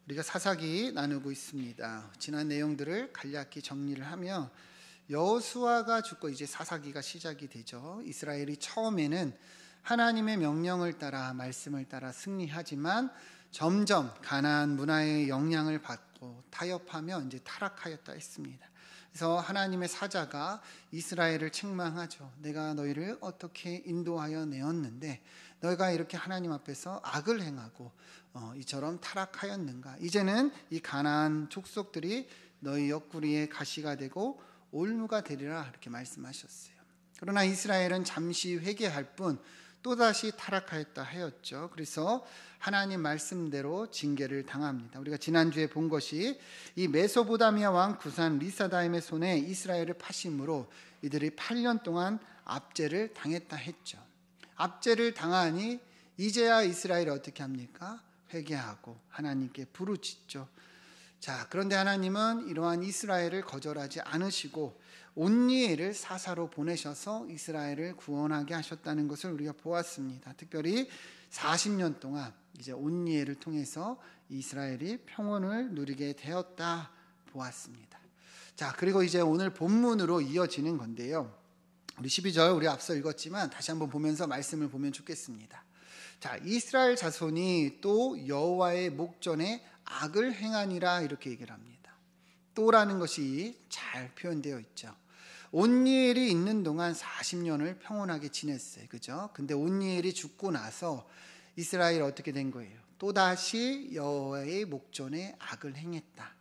우리가 사사기 나누고 있습니다. 지난 내용들을 간략히 정리를 하며 여호수아가 죽고 이제 사사기가 시작이 되죠. 이스라엘이 처음에는 하나님의 명령을 따라 말씀을 따라 승리하지만 점점 가나안 문화의 영향을 받고 타협하며 이제 타락하였다 했습니다. 그래서 하나님의 사자가 이스라엘을 책망하죠. 내가 너희를 어떻게 인도하여 내었는데 너희가 이렇게 하나님 앞에서 악을 행하고 이처럼 타락하였는가. 이제는 이 가나안 족속들이 너희 옆구리에 가시가 되고 올무가 되리라 이렇게 말씀하셨어요. 그러나 이스라엘은 잠시 회개할 뿐 또다시 타락하였다 하였죠. 그래서 하나님 말씀대로 징계를 당합니다. 우리가 지난주에 본 것이 이 메소보다미아 왕 구산 리사다임의 손에 이스라엘을 파심으로 이들이 8년 동안 압제를 당했다 했죠. 압제를 당하니 이제야 이스라엘이 어떻게 합니까? 회개하고 하나님께 부르짖죠. 자, 그런데 하나님은 이러한 이스라엘을 거절하지 않으시고 온니엘을 사사로 보내셔서 이스라엘을 구원하게 하셨다는 것을 우리가 보았습니다. 특별히 40년 동안 이제 온니엘을 통해서 이스라엘이 평온을 누리게 되었다 보았습니다. 자, 그리고 이제 오늘 본문으로 이어지는 건데요. 우리 12절 우리 앞서 읽었지만 다시 한번 보면서 말씀을 보면 좋겠습니다. 자, 이스라엘 자손이 또 여호와의 목전에 악을 행하니라 이렇게 얘기를 합니다. 또라는 것이 잘 표현되어 있죠. 온니엘이 있는 동안 40년을 평온하게 지냈어요. 그죠? 근데 온니엘이 죽고 나서 이스라엘이 어떻게 된 거예요? 또다시 여호와의 목전에 악을 행했다.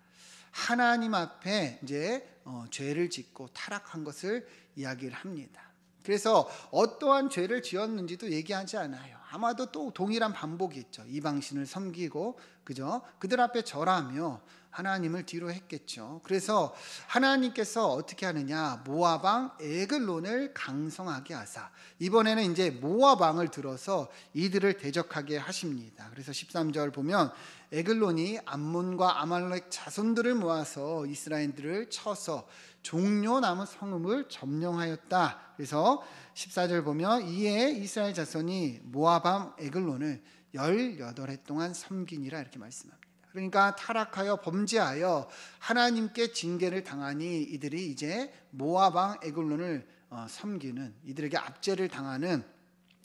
하나님 앞에 이제 죄를 짓고 타락한 것을 이야기를 합니다. 그래서 어떠한 죄를 지었는지도 얘기하지 않아요. 아마도 또 동일한 반복이겠죠. 이방신을 섬기고 그죠? 그들 앞에 절하며 하나님을 뒤로 했겠죠. 그래서 하나님께서 어떻게 하느냐? 모압 왕 에글론을 강성하게 하사 이번에는 이제 모압 왕을 들어서 이들을 대적하게 하십니다. 그래서 13절 보면 에글론이 암몬과 아말렉 자손들을 모아서 이스라엘들을 쳐서 종려나무 성읍을 점령하였다. 그래서 14절 보면 이에 이스라엘 자손이 모압 왕 에글론을 18해 동안 섬기니라 이렇게 말씀합니다. 그러니까 타락하여 범죄하여 하나님께 징계를 당하니 이들이 이제 모압 왕 에글론을 섬기는, 이들에게 압제를 당하는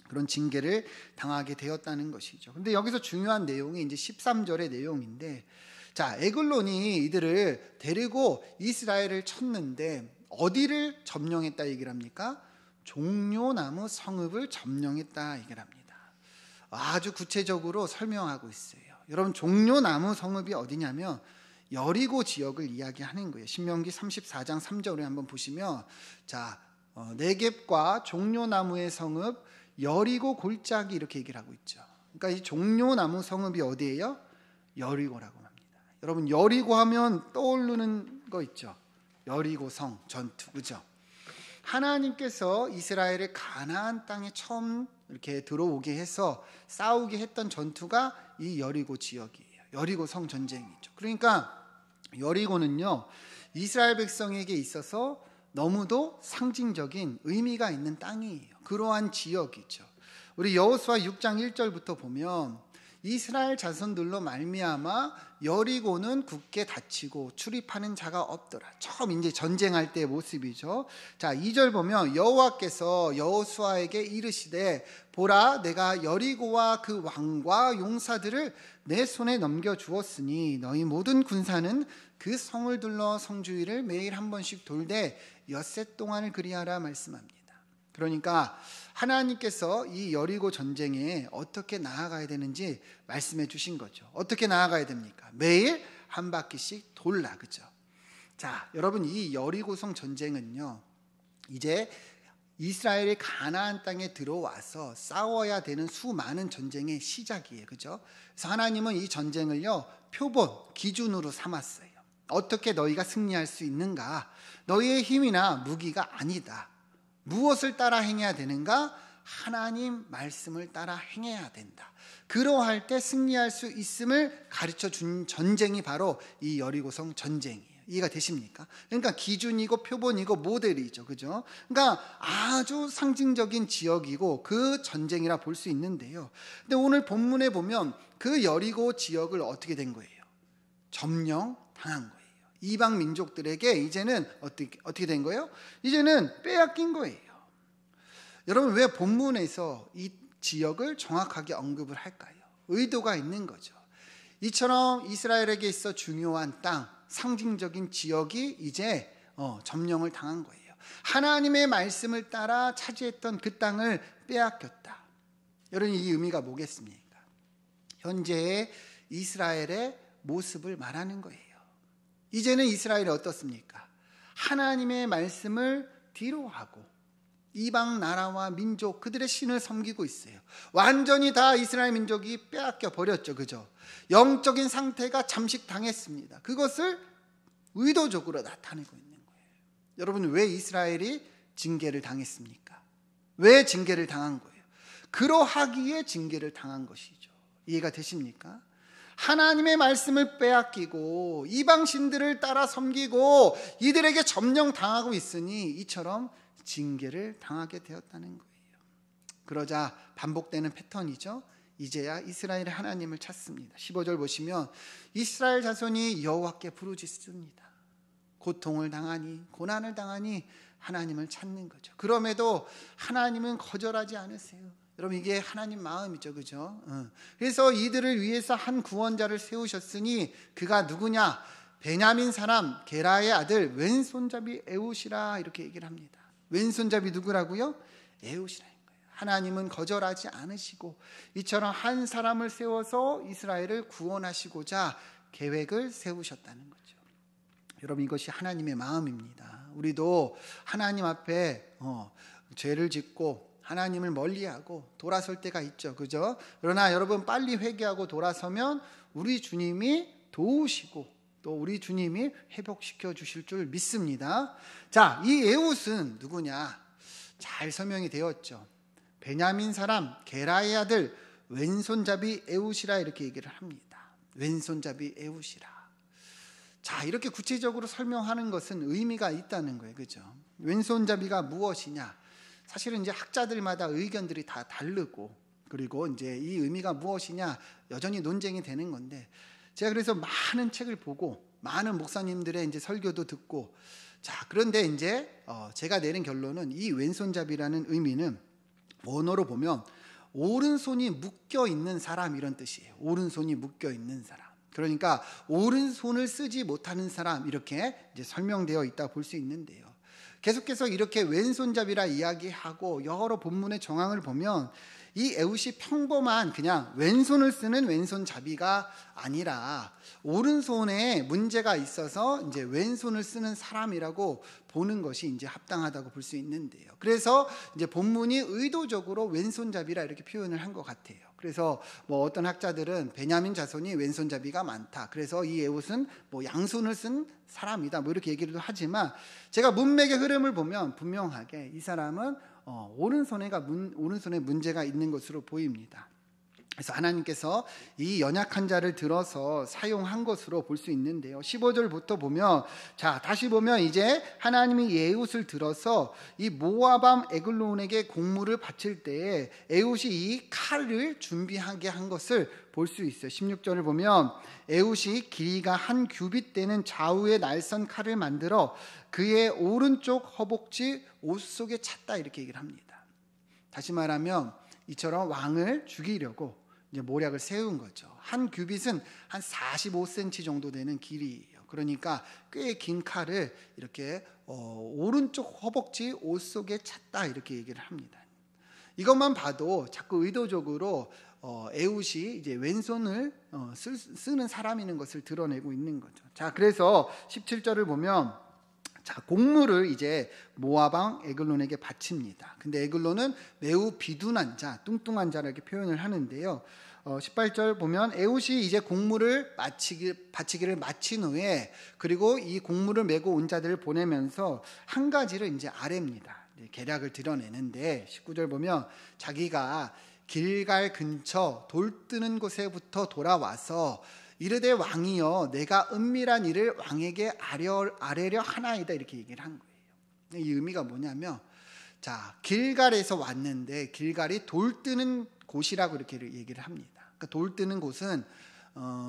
그런 징계를 당하게 되었다는 것이죠. 근데 여기서 중요한 내용이 이제 13절의 내용인데, 자, 에글론이 이들을 데리고 이스라엘을 쳤는데 어디를 점령했다 얘기를 합니까? 종려나무 성읍을 점령했다 얘기를 합니다. 아주 구체적으로 설명하고 있어요. 여러분, 종려나무 성읍이 어디냐면 여리고 지역을 이야기하는 거예요. 신명기 34장 3절에 한번 보시면, 자, 네겝과 종려나무의 성읍 여리고 골짜기 이렇게 얘기를 하고 있죠. 그러니까 이 종려나무 성읍이 어디예요? 여리고라고 합니다. 여러분, 여리고 하면 떠오르는 거 있죠. 여리고성 전투, 그죠? 하나님께서 이스라엘을 가나안 땅에 처음 이렇게 들어오게 해서 싸우게 했던 전투가 이 여리고 지역이에요. 여리고성 전쟁이죠. 그러니까 여리고는요, 이스라엘 백성에게 있어서 너무도 상징적인 의미가 있는 땅이에요. 그러한 지역이죠. 우리 여호수아 6장 1절부터 보면 이스라엘 자손들로 말미암아 여리고는 굳게 닫히고 출입하는 자가 없더라. 처음 이제 전쟁할 때의 모습이죠. 자, 2절 보면 여호와께서 여호수아에게 이르시되 보라, 내가 여리고와 그 왕과 용사들을 내 손에 넘겨 주었으니 너희 모든 군사는 그 성을 둘러 성주위를 매일 한 번씩 돌되 엿새 동안을 그리하라 말씀합니다. 그러니까 하나님께서 이 여리고 전쟁에 어떻게 나아가야 되는지 말씀해 주신 거죠. 어떻게 나아가야 됩니까? 매일 한 바퀴씩 돌라, 그죠? 자, 여러분, 이 여리고성 전쟁은요, 이제 이스라엘이 가나안 땅에 들어와서 싸워야 되는 수많은 전쟁의 시작이에요, 그죠? 그래서 하나님은 이 전쟁을요, 표본, 기준으로 삼았어요. 어떻게 너희가 승리할 수 있는가? 너희의 힘이나 무기가 아니다. 무엇을 따라 행해야 되는가? 하나님 말씀을 따라 행해야 된다. 그러할 때 승리할 수 있음을 가르쳐 준 전쟁이 바로 이 여리고성 전쟁이에요. 이해가 되십니까? 그러니까 기준이고 표본이고 모델이죠. 그죠? 그러니까 아주 상징적인 지역이고 그 전쟁이라 볼 수 있는데요. 근데 오늘 본문에 보면 그 여리고 지역을 어떻게 된 거예요? 점령 당한 거예요. 이방 민족들에게 이제는 어떻게 된 거예요? 이제는 빼앗긴 거예요. 여러분, 왜 본문에서 이 지역을 정확하게 언급을 할까요? 의도가 있는 거죠. 이처럼 이스라엘에게 있어 중요한 땅, 상징적인 지역이 이제 점령을 당한 거예요. 하나님의 말씀을 따라 차지했던 그 땅을 빼앗겼다. 여러분, 이 의미가 뭐겠습니까? 현재의 이스라엘의 모습을 말하는 거예요. 이제는 이스라엘이 어떻습니까? 하나님의 말씀을 뒤로하고 이방 나라와 민족, 그들의 신을 섬기고 있어요. 완전히 다 이스라엘 민족이 빼앗겨 버렸죠. 그죠? 영적인 상태가 잠식당했습니다. 그것을 의도적으로 나타내고 있는 거예요. 여러분, 왜 이스라엘이 징계를 당했습니까? 왜 징계를 당한 거예요? 그러하기에 징계를 당한 것이죠. 이해가 되십니까? 하나님의 말씀을 빼앗기고 이방 신들을 따라 섬기고 이들에게 점령당하고 있으니 이처럼 징계를 당하게 되었다는 거예요. 그러자 반복되는 패턴이죠. 이제야 이스라엘의 하나님을 찾습니다. 15절 보시면 이스라엘 자손이 여호와께 부르짖습니다. 고통을 당하니 고난을 당하니 하나님을 찾는 거죠. 그럼에도 하나님은 거절하지 않으세요. 여러분, 이게 하나님 마음이죠. 그죠? 그래서 이들을 위해서 한 구원자를 세우셨으니 그가 누구냐? 베냐민 사람 게라의 아들 왼손잡이 에훗이라, 이렇게 얘기를 합니다. 왼손잡이 누구라고요? 에훗이라는 거예요. 하나님은 거절하지 않으시고 이처럼 한 사람을 세워서 이스라엘을 구원하시고자 계획을 세우셨다는 거죠. 여러분, 이것이 하나님의 마음입니다. 우리도 하나님 앞에 죄를 짓고 하나님을 멀리하고 돌아설 때가 있죠. 그죠? 그러나 여러분, 빨리 회개하고 돌아서면 우리 주님이 도우시고 또 우리 주님이 회복시켜 주실 줄 믿습니다. 자, 이 에훗은 누구냐? 잘 설명이 되었죠. 베냐민 사람 게라의 아들 왼손잡이 에훗이라, 이렇게 얘기를 합니다. 왼손잡이 에훗이라. 자, 이렇게 구체적으로 설명하는 것은 의미가 있다는 거예요. 그죠? 왼손잡이가 무엇이냐? 사실은 이제 학자들마다 의견들이 다 다르고, 그리고 이제 이 의미가 무엇이냐 여전히 논쟁이 되는 건데, 제가 그래서 많은 책을 보고 많은 목사님들의 이제 설교도 듣고, 자, 그런데 이제 제가 내린 결론은 이 왼손잡이라는 의미는 원어로 보면 오른손이 묶여 있는 사람, 이런 뜻이에요. 오른손이 묶여 있는 사람. 그러니까 오른손을 쓰지 못하는 사람, 이렇게 이제 설명되어 있다 볼 수 있는데요. 계속해서 이렇게 왼손잡이라 이야기하고 여러 본문의 정황을 보면 이 에훗이 평범한 그냥 왼손을 쓰는 왼손잡이가 아니라 오른손에 문제가 있어서 이제 왼손을 쓰는 사람이라고 보는 것이 이제 합당하다고 볼 수 있는데요. 그래서 이제 본문이 의도적으로 왼손잡이라 이렇게 표현을 한 것 같아요. 그래서 뭐 어떤 학자들은 베냐민 자손이 왼손잡이가 많다. 그래서 이 에훗은 뭐 양손을 쓴 사람이다. 뭐 이렇게 얘기를 하지만 제가 문맥의 흐름을 보면 분명하게 이 사람은 오른손에 문제가 있는 것으로 보입니다. 그래서 하나님께서 이 연약한 자를 들어서 사용한 것으로 볼 수 있는데요. 15절부터 보면, 자, 다시 보면 이제 하나님이 에훗을 들어서 이 모압 에글론에게 공물을 바칠 때에 에훗이 이 칼을 준비하게 한 것을 볼 수 있어요. 16절을 보면 에훗이 길이가 한 규빗 되는 좌우의 날선 칼을 만들어 그의 오른쪽 허벅지 옷 속에 찼다, 이렇게 얘기를 합니다. 다시 말하면 이처럼 왕을 죽이려고 이제 모략을 세운 거죠. 한 규빗은 한 45cm 정도 되는 길이에요. 그러니까 꽤 긴 칼을 이렇게 오른쪽 허벅지 옷 속에 찼다, 이렇게 얘기를 합니다. 이것만 봐도 자꾸 의도적으로 에훗이 이제 왼손을 쓰는 사람이는 것을 드러내고 있는 거죠. 자, 그래서 17절을 보면, 자, 곡물을 이제 모압 왕 에글론에게 바칩니다. 근데 에글론은 매우 비둔한 자, 뚱뚱한 자라고 표현을 하는데요. 18절 보면 에훗이 이제 곡물을 바치기를 마친 후에, 그리고 이 곡물을 메고 온 자들을 보내면서 한 가지를 이제 아뢰입니다. 계략을 드러내는데 19절 보면 자기가 길갈 근처 돌 뜨는 곳에부터 돌아와서 이르되 왕이여 내가 은밀한 일을 왕에게 아뢰려 하나이다, 이렇게 얘기를 한 거예요. 이 의미가 뭐냐면, 자, 길갈에서 왔는데 길갈이 돌 뜨는 곳이라고 이렇게 얘기를 합니다. 그러니까 돌 뜨는 곳은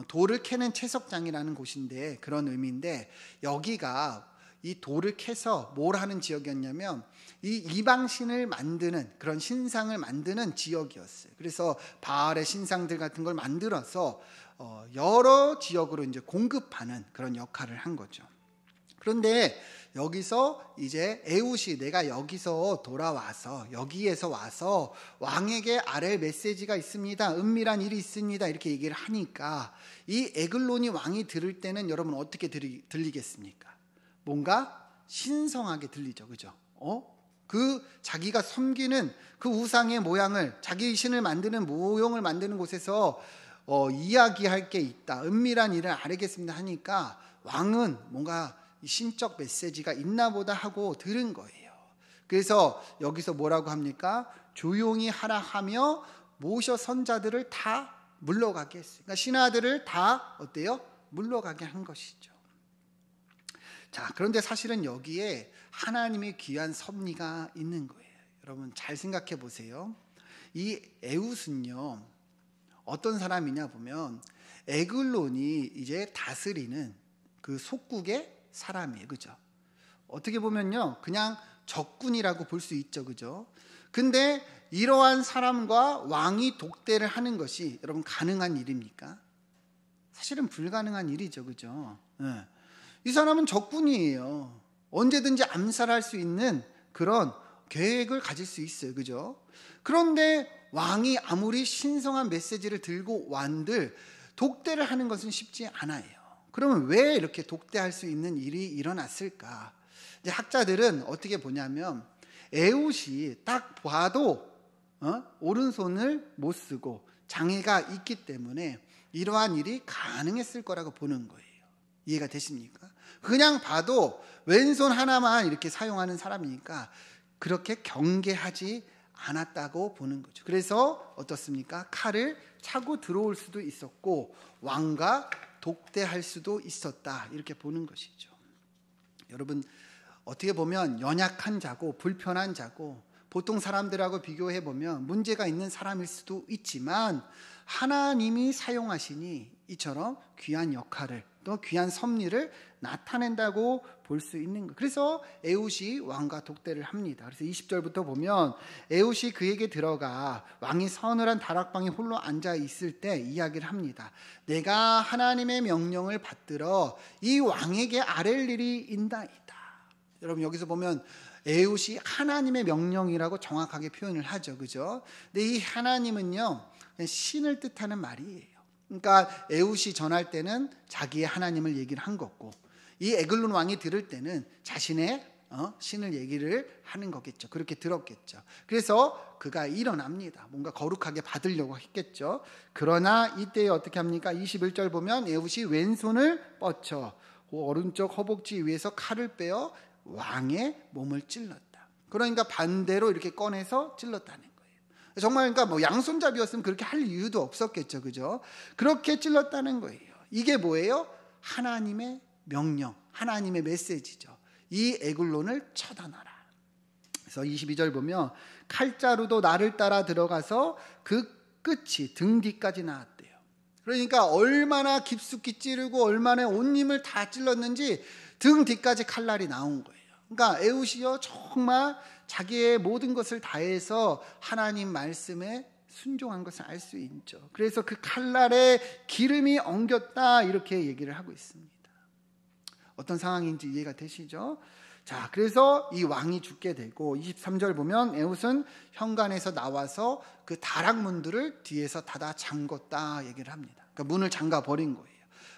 돌을 캐는 채석장이라는 곳인데 그런 의미인데 여기가 이 돌을 캐서 뭘 하는 지역이었냐면 이 이방신을 만드는 그런 신상을 만드는 지역이었어요. 그래서 바알의 신상들 같은 걸 만들어서 여러 지역으로 이제 공급하는 그런 역할을 한 거죠. 그런데 여기서 이제 에훗이 내가 여기서 돌아와서 여기에서 와서 왕에게 아랠 메시지가 있습니다. 은밀한 일이 있습니다. 이렇게 얘기를 하니까 이 에글론이 왕이 들을 때는 여러분 어떻게 들리겠습니까? 뭔가 신성하게 들리죠. 그죠? 그 자기가 섬기는 그 우상의 모양을 자기 신을 만드는 모형을 만드는 곳에서 이야기할 게 있다. 은밀한 일을 알겠습니다 하니까 왕은 뭔가 신적 메시지가 있나 보다 하고 들은 거예요. 그래서 여기서 뭐라고 합니까? 조용히 하라 하며 모셔 선자들을 다 물러가게 했어요. 그러니까 신하들을 다 어때요? 물러가게 한 것이죠. 자, 그런데 사실은 여기에 하나님의 귀한 섭리가 있는 거예요. 여러분 잘 생각해 보세요. 이 에훗은요 어떤 사람이냐 보면 에글론이 이제 다스리는 그 속국의 사람이에요. 그죠? 어떻게 보면요 그냥 적군이라고 볼 수 있죠. 그죠? 근데 이러한 사람과 왕이 독대를 하는 것이 여러분 가능한 일입니까? 사실은 불가능한 일이죠. 그죠? 네. 이 사람은 적군이에요. 언제든지 암살할 수 있는 그런 계획을 가질 수 있어요. 그죠? 그런데 왕이 아무리 신성한 메시지를 들고 완들 독대를 하는 것은 쉽지 않아요. 그러면 왜 이렇게 독대할 수 있는 일이 일어났을까? 이제 학자들은 어떻게 보냐면 에훗이 딱 봐도 오른손을 못 쓰고 장애가 있기 때문에 이러한 일이 가능했을 거라고 보는 거예요. 이해가 되십니까? 그냥 봐도 왼손 하나만 이렇게 사용하는 사람이니까 그렇게 경계하지 않았다고 보는 거죠. 그래서 어떻습니까? 칼을 차고 들어올 수도 있었고 왕과 독대할 수도 있었다 이렇게 보는 것이죠. 여러분 어떻게 보면 연약한 자고 불편한 자고 보통 사람들하고 비교해 보면 문제가 있는 사람일 수도 있지만 하나님이 사용하시니 이처럼 귀한 역할을 또 귀한 섭리를 나타낸다고 볼 수 있는 것. 그래서 에훗이 왕과 독대를 합니다. 그래서 20절부터 보면 에훗이 그에게 들어가 왕이 서늘한 다락방에 홀로 앉아 있을 때 이야기를 합니다. 내가 하나님의 명령을 받들어 이 왕에게 아랠 일이 있나이다. 여러분 여기서 보면 에훗이 하나님의 명령이라고 정확하게 표현을 하죠. 그죠? 근데 이 하나님은요 신을 뜻하는 말이에요. 그러니까 에훗이 전할 때는 자기의 하나님을 얘기를 한 거고 이 에글론 왕이 들을 때는 자신의 신을 얘기를 하는 거겠죠. 그렇게 들었겠죠. 그래서 그가 일어납니다. 뭔가 거룩하게 받으려고 했겠죠. 그러나 이때 어떻게 합니까? 21절 보면 에훗이 왼손을 뻗쳐 오른쪽 허벅지 위에서 칼을 빼어 왕의 몸을 찔렀다. 그러니까 반대로 이렇게 꺼내서 찔렀다는 거예요. 정말 그러니까 뭐 양손잡이였으면 그렇게 할 이유도 없었겠죠. 그죠? 그렇게 찔렀다는 거예요. 이게 뭐예요? 하나님의 명령, 하나님의 메시지죠. 이 에글론을 처단하라. 그래서 22절 보면 칼자루도 나를 따라 들어가서 그 끝이 등 뒤까지 나왔대요. 그러니까 얼마나 깊숙이 찌르고 얼마나 온 힘을 다 찔렀는지 등 뒤까지 칼날이 나온 거예요. 그러니까 에훗이요 정말 자기의 모든 것을 다해서 하나님 말씀에 순종한 것을 알 수 있죠. 그래서 그 칼날에 기름이 엉겼다 이렇게 얘기를 하고 있습니다. 어떤 상황인지 이해가 되시죠? 자, 그래서 이 왕이 죽게 되고 23절 보면 에훗은 현관에서 나와서 그 다락문들을 뒤에서 닫아 잠궜다 얘기를 합니다. 그러니까 문을 잠가 버린 거예요.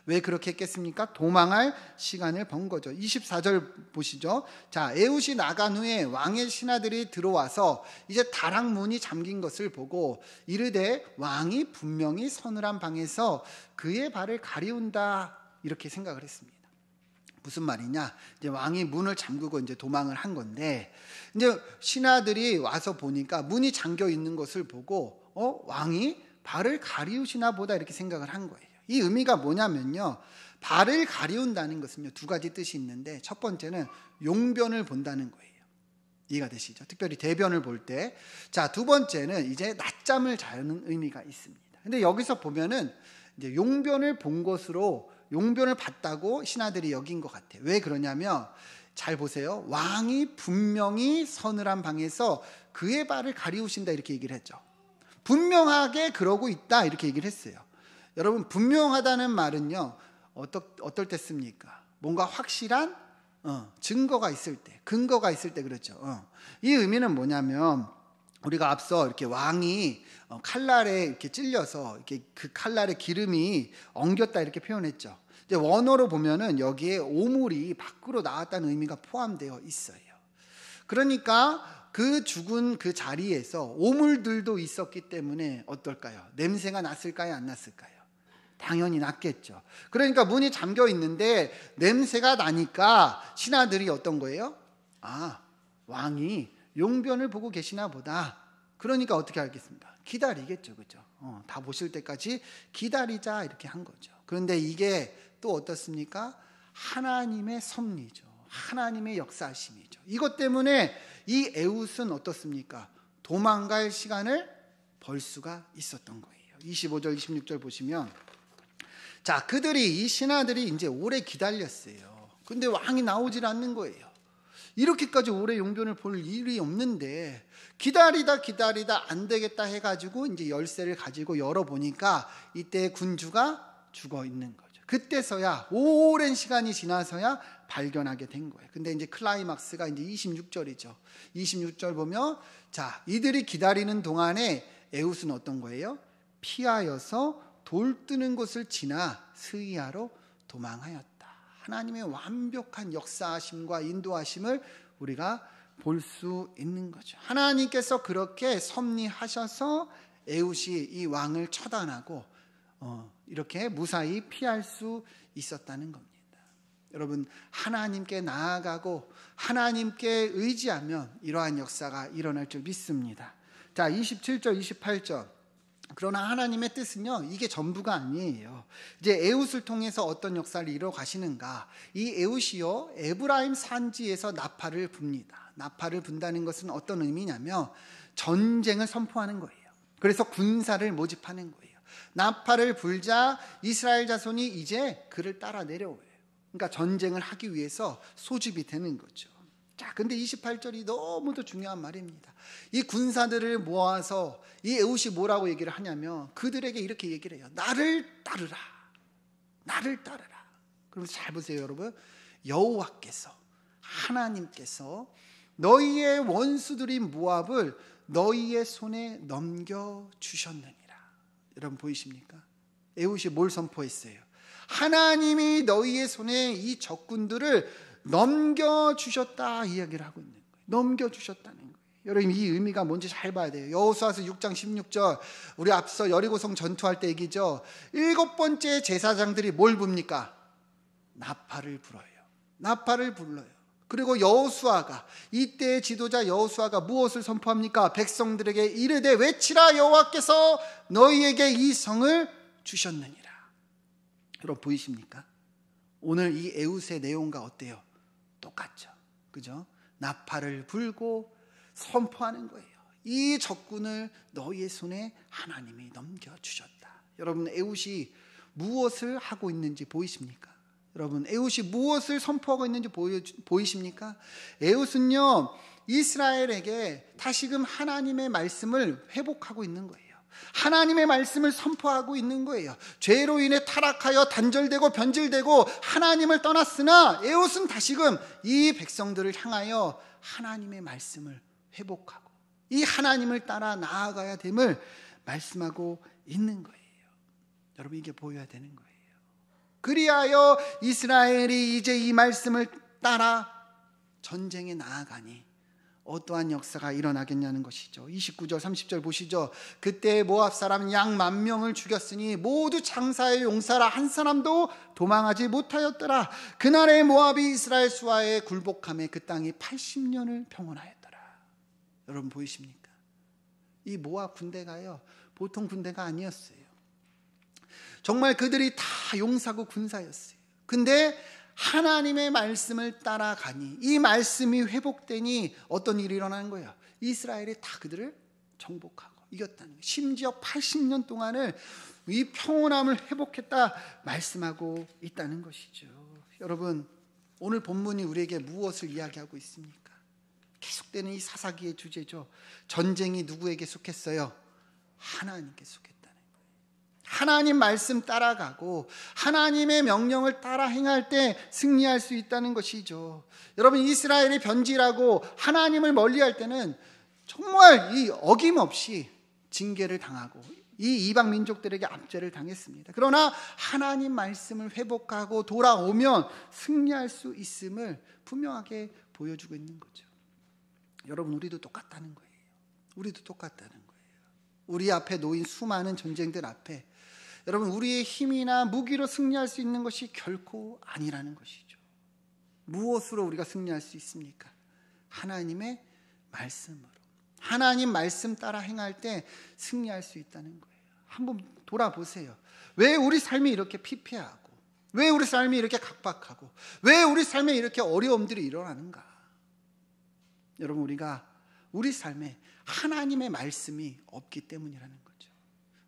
왜 그렇게 했겠습니까? 도망할 시간을 번 거죠. 24절 보시죠. 자, 에훗이 나간 후에 왕의 신하들이 들어와서 이제 다락문이 잠긴 것을 보고 이르되 왕이 분명히 서늘한 방에서 그의 발을 가리운다 이렇게 생각을 했습니다. 무슨 말이냐? 이제 왕이 문을 잠그고 이제 도망을 한 건데 이제 신하들이 와서 보니까 문이 잠겨 있는 것을 보고 왕이 발을 가리우시나 보다 이렇게 생각을 한 거예요. 이 의미가 뭐냐면요. 발을 가리운다는 것은요. 두 가지 뜻이 있는데 첫 번째는 용변을 본다는 거예요. 이해가 되시죠? 특별히 대변을 볼 때. 자, 두 번째는 이제 낮잠을 자는 의미가 있습니다. 근데 여기서 보면은 이제 용변을 본 것으로 용변을 봤다고 신하들이 여긴 것 같아요. 왜 그러냐면 잘 보세요. 왕이 분명히 서늘한 방에서 그의 발을 가리우신다 이렇게 얘기를 했죠. 분명하게 그러고 있다 이렇게 얘기를 했어요. 여러분 분명하다는 말은요 어떨 때 씁니까? 뭔가 확실한 증거가 있을 때, 근거가 있을 때 그렇죠. 이 의미는 뭐냐면 우리가 앞서 이렇게 왕이 칼날에 이렇게 찔려서 이렇게 그 칼날에 기름이 엉겼다 이렇게 표현했죠. 이제 원어로 보면은 여기에 오물이 밖으로 나왔다는 의미가 포함되어 있어요. 그러니까 그 죽은 그 자리에서 오물들도 있었기 때문에 어떨까요? 냄새가 났을까요? 안 났을까요? 당연히 났겠죠. 그러니까 문이 잠겨 있는데 냄새가 나니까 신하들이 어떤 거예요? 아, 왕이 용변을 보고 계시나 보다. 그러니까 어떻게 하겠습니까? 기다리겠죠. 그죠? 다 보실 때까지 기다리자 이렇게 한 거죠. 그런데 이게 또 어떻습니까? 하나님의 섭리죠. 하나님의 역사하심이죠. 이것 때문에 이 에훗은 어떻습니까? 도망갈 시간을 벌 수가 있었던 거예요. 25절 26절 보시면 자, 이 신하들이 이제 오래 기다렸어요. 근데 왕이 나오질 않는 거예요. 이렇게까지 오래 용변을 볼 일이 없는데 기다리다 안 되겠다 해가지고 이제 열쇠를 가지고 열어보니까 이때 군주가 죽어 있는 거죠. 그때서야 오랜 시간이 지나서야 발견하게 된 거예요. 근데 이제 클라이막스가 이제 26절이죠. 26절 보면 자, 이들이 기다리는 동안에 에훗은 어떤 거예요? 피하여서 돌 뜨는 곳을 지나 스이아로 도망하였다. 하나님의 완벽한 역사하심과 인도하심을 우리가 볼 수 있는 거죠. 하나님께서 그렇게 섭리하셔서 에훗이 이 왕을 처단하고 이렇게 무사히 피할 수 있었다는 겁니다. 여러분 하나님께 나아가고 하나님께 의지하면 이러한 역사가 일어날 줄 믿습니다. 자 27절 28절 그러나 하나님의 뜻은요 이게 전부가 아니에요. 이제 에훗을 통해서 어떤 역사를 이루어 가시는가. 이 에훗이요 에브라임 산지에서 나팔을 붑니다. 나팔을 분다는 것은 어떤 의미냐면 전쟁을 선포하는 거예요. 그래서 군사를 모집하는 거예요. 나팔을 불자 이스라엘 자손이 이제 그를 따라 내려오요. 그러니까 전쟁을 하기 위해서 소집이 되는 거죠. 자, 근데 28절이 너무도 중요한 말입니다. 이 군사들을 모아서 이 에훗이 뭐라고 얘기를 하냐면 그들에게 이렇게 얘기를 해요. 나를 따르라. 나를 따르라. 그럼 잘 보세요, 여러분. 여호와께서 하나님께서 너희의 원수들인 모압을 너희의 손에 넘겨 주셨느니라. 여러분 보이십니까? 에훗이 뭘 선포했어요? 하나님이 너희의 손에 이 적군들을 넘겨주셨다 이야기를 하고 있는 거예요. 넘겨주셨다는 거예요. 여러분 이 의미가 뭔지 잘 봐야 돼요. 여호수아서 6장 16절 우리 앞서 여리고성 전투할 때 얘기죠. 7번째 제사장들이 뭘 붑니까? 나팔을 불어요. 나팔을 불러요. 그리고 여호수아가 이때의 지도자 여호수아가 무엇을 선포합니까? 백성들에게 이르되 외치라 여호와께서 너희에게 이 성을 주셨느니라. 여러분 보이십니까? 오늘 이 에훗의 내용과 어때요? 똑같죠. 그죠? 나팔을 불고 선포하는 거예요. 이 적군을 너희의 손에 하나님이 넘겨주셨다. 여러분 에훗이 무엇을 하고 있는지 보이십니까? 여러분 에훗이 무엇을 선포하고 있는지 보이십니까? 에훗은요 이스라엘에게 다시금 하나님의 말씀을 회복하고 있는 거예요. 하나님의 말씀을 선포하고 있는 거예요. 죄로 인해 타락하여 단절되고 변질되고 하나님을 떠났으나 에훗은 다시금 이 백성들을 향하여 하나님의 말씀을 회복하고 이 하나님을 따라 나아가야 됨을 말씀하고 있는 거예요. 여러분 이게 보여야 되는 거예요. 그리하여 이스라엘이 이제 이 말씀을 따라 전쟁에 나아가니 어떠한 역사가 일어나겠냐는 것이죠. 29절 30절 보시죠. 그때 모압 사람 양 10,000명을 죽였으니 모두 장사의 용사라 한 사람도 도망하지 못하였더라. 그날에 모압이 이스라엘 수하에 굴복함에 그 땅이 80년을 평온하였더라. 여러분 보이십니까? 이 모압 군대가요 보통 군대가 아니었어요. 정말 그들이 다 용사고 군사였어요. 근데 하나님의 말씀을 따라가니 이 말씀이 회복되니 어떤 일이 일어나는 거예요? 이스라엘이 다 그들을 정복하고 이겼다는 거예요. 심지어 80년 동안을 이 평온함을 회복했다 말씀하고 있다는 것이죠. 여러분, 오늘 본문이 우리에게 무엇을 이야기하고 있습니까? 계속되는 이 사사기의 주제죠. 전쟁이 누구에게 속했어요? 하나님께 속했다는 거예요. 하나님 말씀 따라가고 하나님의 명령을 따라 행할 때 승리할 수 있다는 것이죠. 여러분, 이스라엘이 변질하고 하나님을 멀리할 때는 정말 이 어김없이 징계를 당하고 이 이방 민족들에게 압제를 당했습니다. 그러나 하나님 말씀을 회복하고 돌아오면 승리할 수 있음을 분명하게 보여주고 있는 거죠. 여러분, 우리도 똑같다는 거예요. 우리도 똑같다는 거예요. 우리 앞에 놓인 수많은 전쟁들 앞에 여러분, 우리의 힘이나 무기로 승리할 수 있는 것이 결코 아니라는 것이죠. 무엇으로 우리가 승리할 수 있습니까? 하나님의 말씀으로. 하나님 말씀 따라 행할 때 승리할 수 있다는 거예요. 한번 돌아보세요. 왜 우리 삶이 이렇게 피폐하고, 왜 우리 삶이 이렇게 각박하고, 왜 우리 삶에 이렇게 어려움들이 일어나는가? 여러분, 우리가 우리 삶에 하나님의 말씀이 없기 때문이라는 거죠.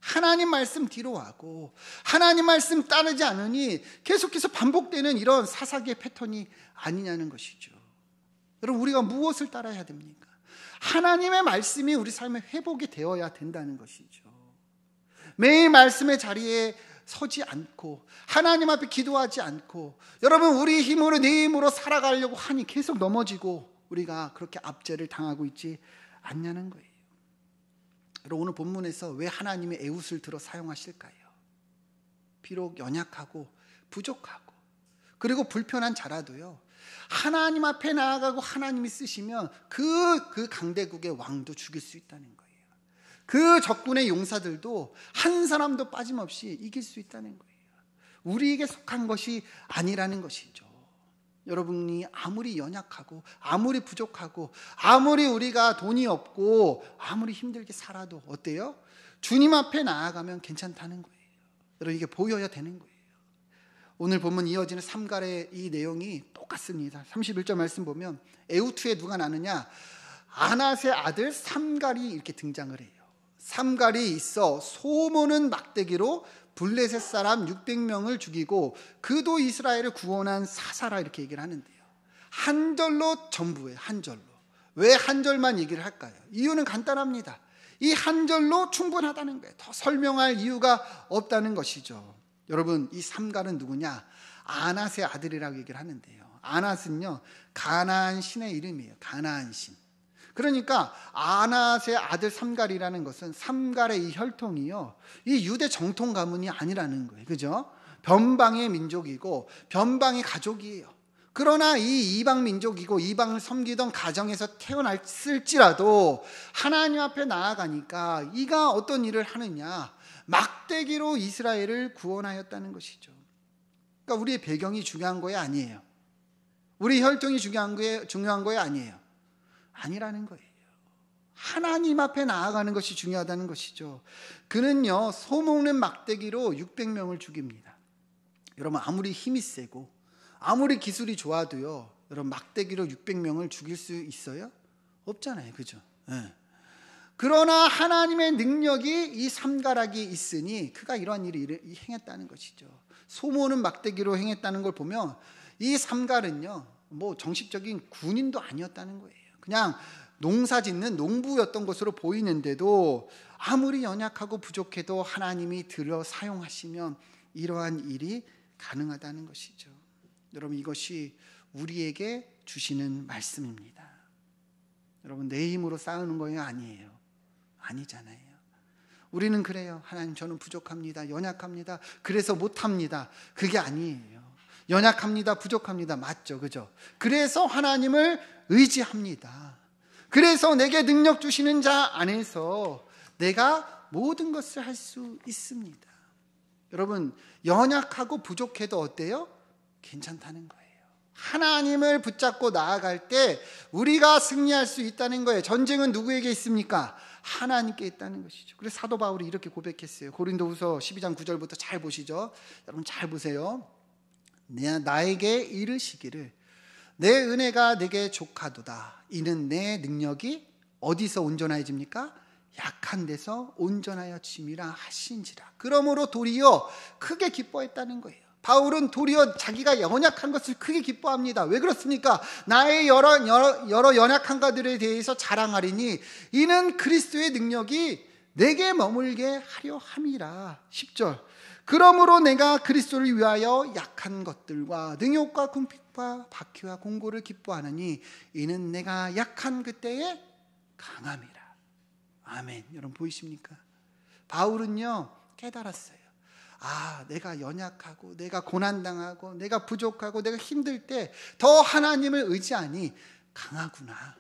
하나님 말씀 뒤로 하고 하나님 말씀 따르지 않으니 계속해서 반복되는 이런 사사기의 패턴이 아니냐는 것이죠. 여러분, 우리가 무엇을 따라야 됩니까? 하나님의 말씀이 우리 삶에 회복이 되어야 된다는 것이죠. 매일 말씀의 자리에 서지 않고 하나님 앞에 기도하지 않고 여러분, 우리 힘으로 내 힘으로 살아가려고 하니 계속 넘어지고 우리가 그렇게 압제를 당하고 있지 않냐는 거예요. 여러분, 오늘 본문에서 왜 하나님의 에웃을 들어 사용하실까요? 비록 연약하고 부족하고 그리고 불편한 자라도요, 하나님 앞에 나아가고 하나님이 쓰시면 그 강대국의 왕도 죽일 수 있다는 거예요. 그 적군의 용사들도 한 사람도 빠짐없이 이길 수 있다는 거예요. 우리에게 속한 것이 아니라는 것이죠. 여러분이 아무리 연약하고 아무리 부족하고 아무리 우리가 돈이 없고 아무리 힘들게 살아도 어때요? 주님 앞에 나아가면 괜찮다는 거예요. 여러분, 이게 보여야 되는 거예요. 오늘 본문 이어지는 삼갈의 이 내용이 똑같습니다. 31절 말씀 보면 에우투에 누가 나느냐? 아낫의 아들 삼갈이 이렇게 등장을 해요. 삼갈이 있어 소모는 막대기로 블레셋 사람 600명을 죽이고 그도 이스라엘을 구원한 사사라, 이렇게 얘기를 하는데요. 한 절로 전부예요. 한 절로. 왜 한 절만 얘기를 할까요? 이유는 간단합니다. 이 한 절로 충분하다는 거예요. 더 설명할 이유가 없다는 것이죠. 여러분, 이 삼갈은 누구냐? 아낫의 아들이라고 얘기를 하는데요. 아낫은요, 가나안 신의 이름이에요. 가나안 신. 그러니까 아낫의 아들 삼갈이라는 것은 삼갈의 이 혈통이요, 이 유대 정통 가문이 아니라는 거예요. 그죠? 변방의 민족이고 변방의 가족이에요. 그러나 이 이방 민족이고 이방을 섬기던 가정에서 태어났을지라도 하나님 앞에 나아가니까 이가 어떤 일을 하느냐? 막대기로 이스라엘을 구원하였다는 것이죠. 그러니까 우리의 배경이 중요한 거예요, 아니에요? 우리 혈통이 중요한 거예요, 아니에요? 아니라는 거예요. 하나님 앞에 나아가는 것이 중요하다는 것이죠. 그는요, 소먹는 막대기로 600명을 죽입니다. 여러분, 아무리 힘이 세고 아무리 기술이 좋아도요, 여러분, 막대기로 600명을 죽일 수 있어요? 없잖아요. 그죠? 네. 그러나 하나님의 능력이 이 삼갈에게 있으니 그가 이러한 일을 행했다는 것이죠. 소모는 막대기로 행했다는 걸 보면 이 삼갈은요, 뭐 정식적인 군인도 아니었다는 거예요. 그냥 농사 짓는 농부였던 것으로 보이는데도 아무리 연약하고 부족해도 하나님이 들어 사용하시면 이러한 일이 가능하다는 것이죠. 여러분, 이것이 우리에게 주시는 말씀입니다. 여러분, 내 힘으로 싸우는 거예요, 아니에요? 아니잖아요. 우리는 그래요. 하나님, 저는 부족합니다. 연약합니다. 그래서 못합니다. 그게 아니에요. 연약합니다. 부족합니다. 맞죠? 그죠? 그래서 하나님을 의지합니다. 그래서 내게 능력 주시는 자 안에서 내가 모든 것을 할 수 있습니다. 여러분, 연약하고 부족해도 어때요? 괜찮다는 거예요. 하나님을 붙잡고 나아갈 때 우리가 승리할 수 있다는 거예요. 전쟁은 누구에게 있습니까? 하나님께 있다는 것이죠. 그래서 사도 바울이 이렇게 고백했어요. 고린도후서 12장 9절부터 잘 보시죠. 여러분, 잘 보세요. 나에게 이르시기를 내 은혜가 내게 족하도다. 이는 내 능력이 어디서 온전해집니까? 약한 데서 온전하여 짐이라 하신지라. 그러므로 도리어 크게 기뻐했다는 거예요. 바울은 도리어 자기가 연약한 것을 크게 기뻐합니다. 왜 그렇습니까? 나의 여러 연약한 것들에 대해서 자랑하리니 이는 그리스도의 능력이 내게 머물게 하려 함이라. 10절. 그러므로 내가 그리스도를 위하여 약한 것들과 능욕과 궁핍과 박해와 공고를 기뻐하느니 이는 내가 약한 그때에 강함이라. 아멘. 여러분 보이십니까? 바울은요 깨달았어요. 내가 연약하고 내가 고난당하고 내가 부족하고 내가 힘들 때 더 하나님을 의지하니 강하구나.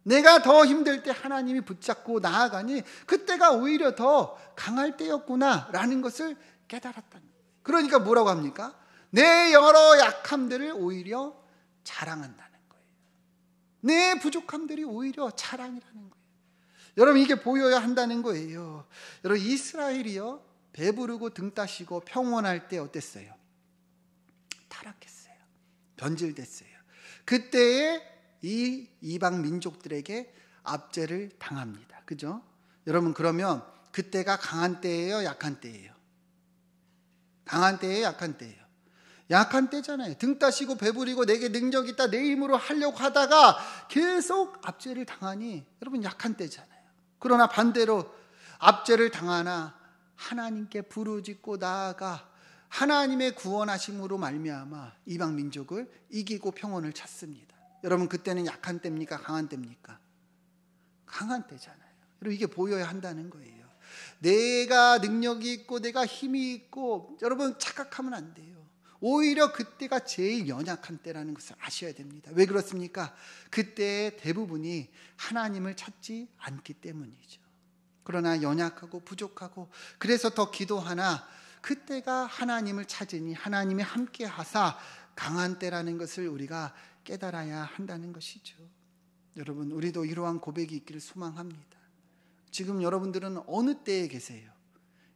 내가 더 힘들 때 하나님이 붙잡고 나아가니 그때가 오히려 더 강할 때였구나 라는 것을 깨달았다는 거예요. 그러니까 뭐라고 합니까? 내 여러 약함들을 오히려 자랑한다는 거예요. 내 부족함들이 오히려 자랑이라는 거예요. 여러분 이게 보여야 한다는 거예요. 여러분 이스라엘이요 배부르고 등 따시고 평온할 때 어땠어요? 타락했어요. 변질됐어요. 그때에 이 이방 민족들에게 압제를 당합니다. 그죠? 여러분 그러면 그때가 강한 때예요? 약한 때예요? 강한 때예요? 약한 때예요? 약한 때잖아요. 등 따시고 배부리고 내게 능력 있다 내 힘으로 하려고 하다가 계속 압제를 당하니 여러분 약한 때잖아요. 그러나 반대로 압제를 당하나 하나님께 부르짖고 나아가 하나님의 구원하심으로 말미암아 이방 민족을 이기고 평온을 찾습니다. 여러분 그때는 약한 때입니까? 강한 때입니까? 강한 때잖아요. 여러분 이게 보여야 한다는 거예요. 내가 능력이 있고 내가 힘이 있고 여러분 착각하면 안 돼요. 오히려 그때가 제일 연약한 때라는 것을 아셔야 됩니다. 왜 그렇습니까? 그때 대부분이 하나님을 찾지 않기 때문이죠. 그러나 연약하고 부족하고 그래서 더 기도하나 그때가 하나님을 찾으니 하나님이 함께 하사 강한 때라는 것을 우리가 깨달아야 한다는 것이죠. 여러분 우리도 이러한 고백이 있기를 소망합니다. 지금 여러분들은 어느 때에 계세요?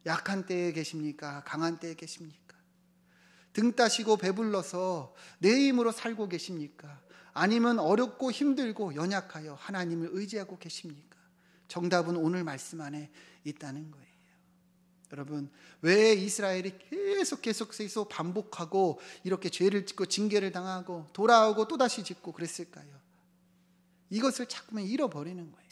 약한 때에 계십니까? 강한 때에 계십니까? 등 따시고 배불러서 내 힘으로 살고 계십니까? 아니면 어렵고 힘들고 연약하여 하나님을 의지하고 계십니까? 정답은 오늘 말씀 안에 있다는 거예요. 여러분 왜 이스라엘이 계속 반복하고 이렇게 죄를 짓고 징계를 당하고 돌아오고 또다시 짓고 그랬을까요? 이것을 자꾸만 잃어버리는 거예요.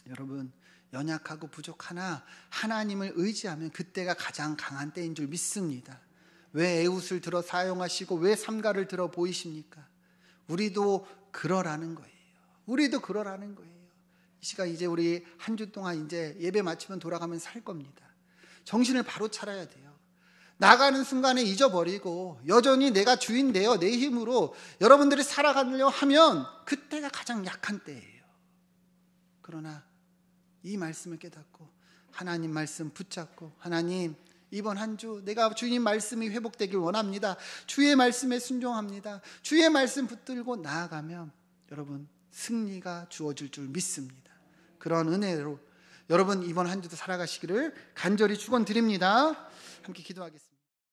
여러분 연약하고 부족하나 하나님을 의지하면 그때가 가장 강한 때인 줄 믿습니다. 왜 에훗을 들어 사용하시고 왜 삼가를 들어 보이십니까? 우리도 그러라는 거예요. 우리도 그러라는 거예요. 이 시간 이제 우리 한 주 동안 이제 예배 마치면 돌아가면 살 겁니다. 정신을 바로 차려야 돼요. 나가는 순간에 잊어버리고 여전히 내가 주인되어 내 힘으로 여러분들이 살아가려 하면 그때가 가장 약한 때예요. 그러나 이 말씀을 깨닫고 하나님 말씀 붙잡고 하나님 이번 한 주 내가 주님 말씀이 회복되길 원합니다. 주의 말씀에 순종합니다. 주의 말씀 붙들고 나아가면 여러분 승리가 주어질 줄 믿습니다. 그런 은혜로 여러분 이번 한 주도 살아가시기를 간절히 축원드립니다. 함께 기도하겠습니다.